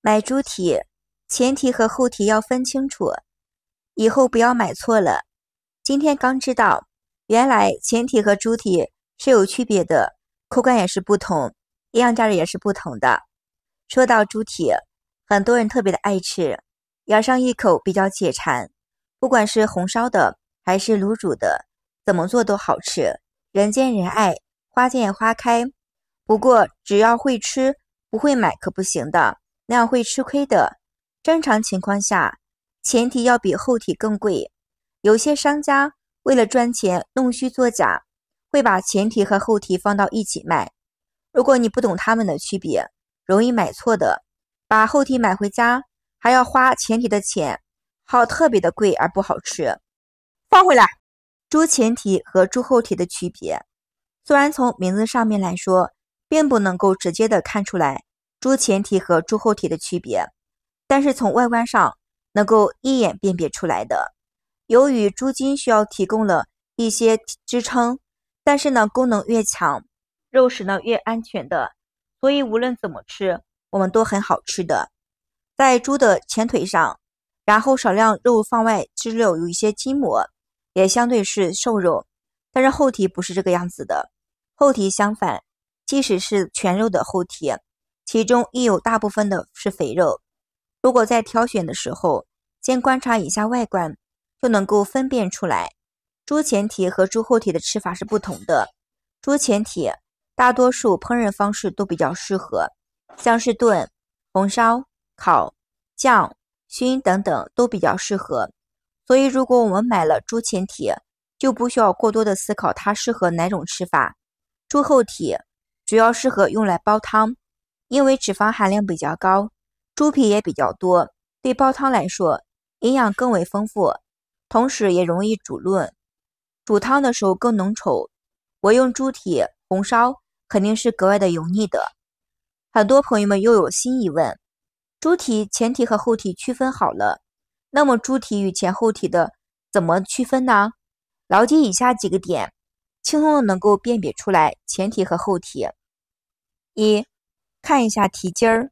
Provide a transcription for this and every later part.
买猪蹄，前蹄和后蹄要分清楚，以后不要买错了。今天刚知道，原来前蹄和猪蹄是有区别的，口感也是不同，营养价值也是不同的。说到猪蹄，很多人特别的爱吃，咬上一口比较解馋，不管是红烧的还是卤煮的，怎么做都好吃，人见人爱，花见花开。不过只要会吃，不会买可不行的，那样会吃亏的。正常情况下，前蹄要比后蹄更贵。有些商家为了赚钱弄虚作假，会把前蹄和后蹄放到一起卖。如果你不懂它们的区别，容易买错的，把后蹄买回家还要花前蹄的钱，好特别的贵而不好吃。放回来，猪前蹄和猪后蹄的区别，虽然从名字上面来说，并不能够直接的看出来猪前蹄和猪后蹄的区别，但是从外观上能够一眼辨别出来的。由于猪筋需要提供了一些支撑，但是呢功能越强，肉食呢越安全的，所以无论怎么吃，我们都很好吃的。在猪的前腿上，然后少量肉放外支溜有一些筋膜，也相对是瘦肉，但是后蹄不是这个样子的。后蹄相反，即使是全肉的后蹄，其中亦有大部分的是肥肉。如果在挑选的时候，先观察一下外观，就能够分辨出来，猪前蹄和猪后蹄的吃法是不同的。猪前蹄大多数烹饪方式都比较适合，像是炖、红烧、烤、酱、熏等等都比较适合。所以如果我们买了猪前蹄，就不需要过多的思考它适合哪种吃法。猪后蹄主要适合用来煲汤，因为脂肪含量比较高，猪皮也比较多，对煲汤来说营养更为丰富，同时也容易煮润，煮汤的时候更浓稠。我用猪蹄红烧肯定是格外的油腻的。很多朋友们又有新疑问，猪蹄前蹄和后蹄区分好了，那么猪蹄与前后蹄的怎么区分呢？牢记以下几个点，轻松的能够辨别出来前蹄和后蹄。一，看一下蹄筋儿，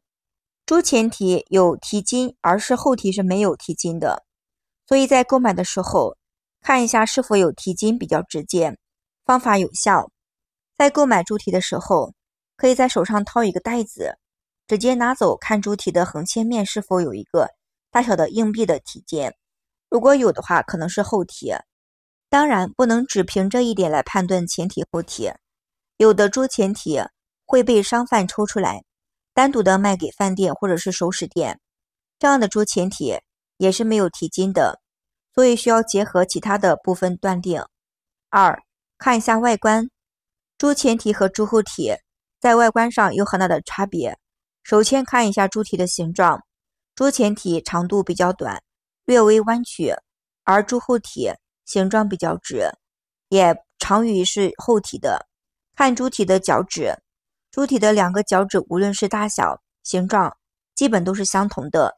猪前蹄有蹄筋，而是后蹄是没有蹄筋的，所以在购买的时候看一下是否有蹄筋比较直接，方法有效。在购买猪蹄的时候，可以在手上掏一个袋子，直接拿走，看猪蹄的横切面是否有一个大小的硬币的蹄筋，如果有的话可能是后蹄。当然不能只凭这一点来判断前蹄后蹄，有的猪前蹄会被商贩抽出来单独的卖给饭店或者是熟食店，这样的猪前蹄也是没有蹄筋的，所以需要结合其他的部分断定。二，看一下外观，猪前蹄和猪后蹄在外观上有很大的差别。首先看一下猪蹄的形状，猪前蹄长度比较短，略微弯曲，而猪后蹄形状比较直，也长于是后蹄的。看猪蹄的脚趾，猪蹄的两个脚趾无论是大小、形状，基本都是相同的，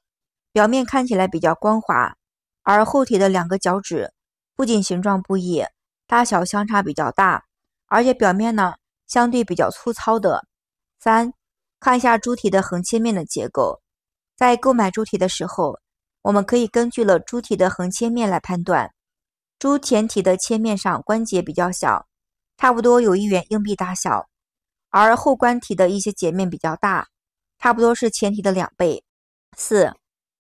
表面看起来比较光滑，而后蹄的两个脚趾不仅形状不一，大小相差比较大，而且表面呢相对比较粗糙的。三，看一下猪蹄的横切面的结构，在购买猪蹄的时候，我们可以根据了猪蹄的横切面来判断。猪前蹄的切面上关节比较小，差不多有一元硬币大小，而后关蹄的一些截面比较大，差不多是前蹄的2倍。四，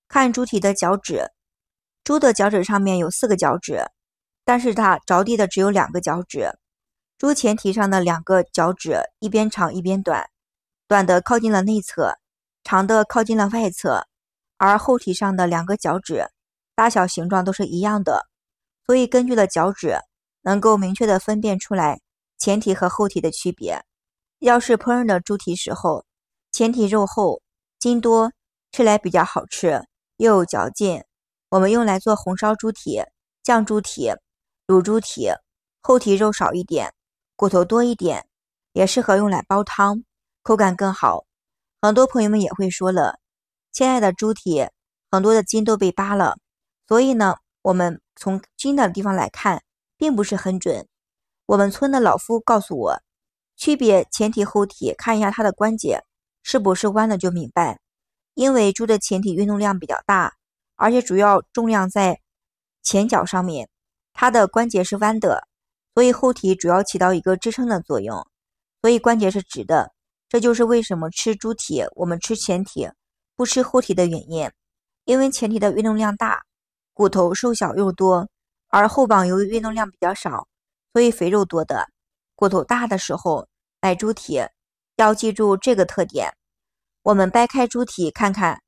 看猪蹄的脚趾，猪的脚趾上面有4个脚趾，但是它着地的只有2个脚趾。猪前蹄上的2个脚趾一边长一边短，短的靠近了内侧，长的靠近了外侧，而后蹄上的2个脚趾大小形状都是一样的，所以根据了脚趾能够明确的分辨出来前蹄和后蹄的区别。要是烹饪的猪蹄时候，前蹄肉厚筋多，吃来比较好吃又有嚼劲，我们用来做红烧猪蹄、酱猪蹄、卤猪蹄，后蹄肉少一点，骨头多一点，也适合用来煲汤，口感更好。很多朋友们也会说了，现在的猪蹄很多的筋都被扒了，所以呢我们从筋的地方来看并不是很准。我们村的老夫告诉我，区别前蹄后蹄看一下它的关节是不是弯了就明白，因为猪的前体运动量比较大，而且主要重量在前脚上面，它的关节是弯的，所以后体主要起到一个支撑的作用，所以关节是直的。这就是为什么吃猪体我们吃前体不吃后体的原因，因为前体的运动量大，骨头瘦小肉多，而后膀由于运动量比较少，所以肥肉多的，骨头大的时候买猪体要记住这个特点。我们掰开猪体看看，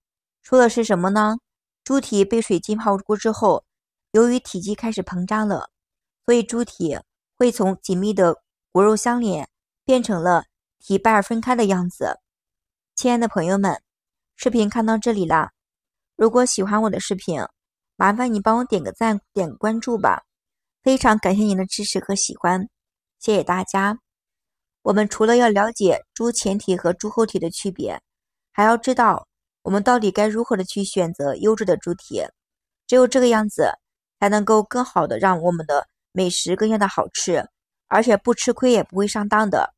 说的是什么呢？猪体被水浸泡过之后，由于体积开始膨胀了，所以猪体会从紧密的骨肉相连变成了体半而分开的样子。亲爱的朋友们，视频看到这里啦，如果喜欢我的视频，麻烦你帮我点个赞，点个关注吧，非常感谢您的支持和喜欢，谢谢大家。我们除了要了解猪前体和猪后体的区别，还要知道我们到底该如何的去选择优质的猪体，只有这个样子才能够更好的让我们的美食更加的好吃，而且不吃亏也不会上当的。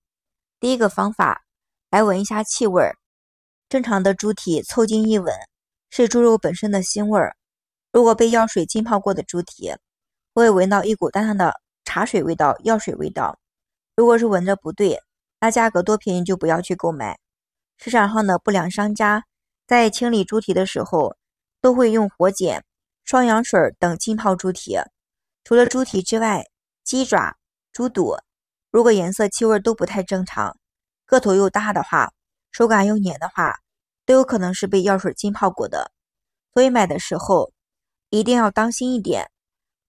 第一个方法，来闻一下气味。正常的猪体凑近一闻，是猪肉本身的腥味儿。如果被药水浸泡过的猪体，会闻到一股淡淡的茶水味道、药水味道。如果是闻着不对，那价格多便宜就不要去购买。市场上的不良商家在清理猪体的时候，都会用火碱、双氧水等浸泡猪体。除了猪体之外，鸡爪、猪肚，如果颜色、气味都不太正常，个头又大的话，手感又黏的话，都有可能是被药水浸泡过的。所以买的时候一定要当心一点。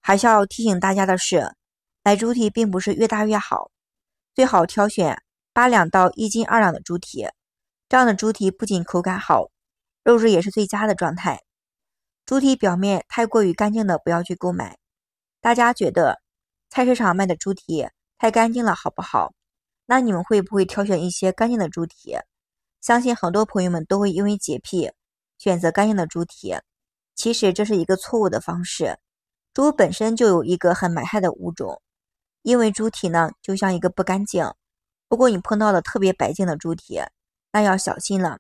还是要提醒大家的是，买猪体并不是越大越好，最好挑选8两到1斤2两的猪体。这样的猪体不仅口感好，肉质也是最佳的状态。猪体表面太过于干净的不要去购买。大家觉得菜市场卖的猪体太干净了好不好？那你们会不会挑选一些干净的猪体？相信很多朋友们都会因为洁癖选择干净的猪体，其实这是一个错误的方式。猪本身就有一个很埋汰的物种，因为猪体呢就像一个不干净，如果你碰到了特别白净的猪体，那要小心了，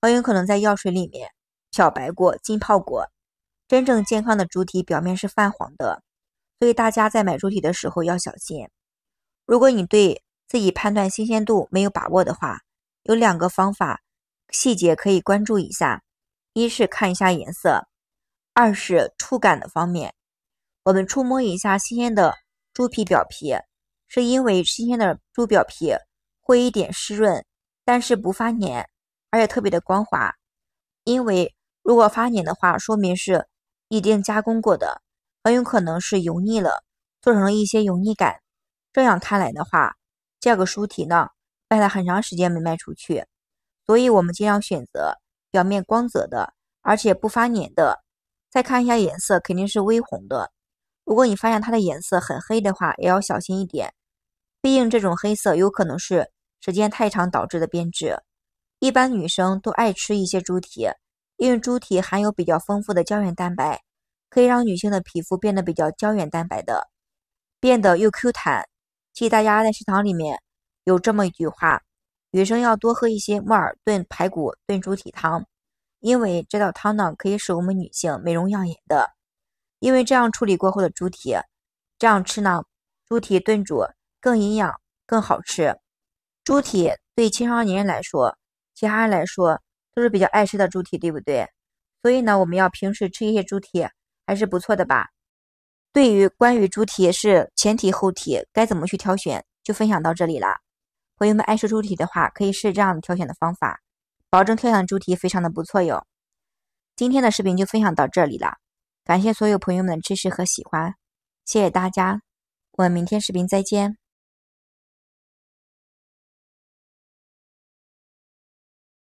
很有可能在药水里面漂白过、浸泡过。真正健康的猪体表面是泛黄的，所以大家在买猪体的时候要小心。如果你对自己判断新鲜度没有把握的话，有2个方法细节可以关注一下。一是看一下颜色，二是触感的方面。我们触摸一下新鲜的猪皮表皮，是因为新鲜的猪表皮会一点湿润，但是不发黏，而且特别的光滑。因为如果发黏的话，说明是一定加工过的，很有可能是油腻了，做成了一些油腻感。这样看来的话，这个猪体呢卖了很长时间没卖出去，所以我们尽量选择表面光泽的，而且不发黏的。再看一下颜色，肯定是微红的。如果你发现它的颜色很黑的话，也要小心一点，毕竟这种黑色有可能是时间太长导致的变质。一般女生都爱吃一些猪体，因为猪体含有比较丰富的胶原蛋白，可以让女性的皮肤变得比较胶原蛋白的，变得又 Q 弹。其实大家在食堂里面有这么一句话，女生要多喝一些木耳炖排骨炖猪体汤，因为这道汤呢可以使我们女性美容养颜的。因为这样处理过后的猪体，这样吃呢，猪体炖煮更营养更好吃。猪体对青少年人来说，其他人来说都是比较爱吃的猪体，对不对？所以呢，我们要平时吃一些猪体还是不错的吧。对于关于猪体是前体后体该怎么去挑选，就分享到这里啦。朋友们爱吃猪体的话，可以试这样的挑选的方法，保证挑选的猪体非常的不错哟。今天的视频就分享到这里啦。感谢所有朋友们的支持和喜欢，谢谢大家，我们明天视频再见。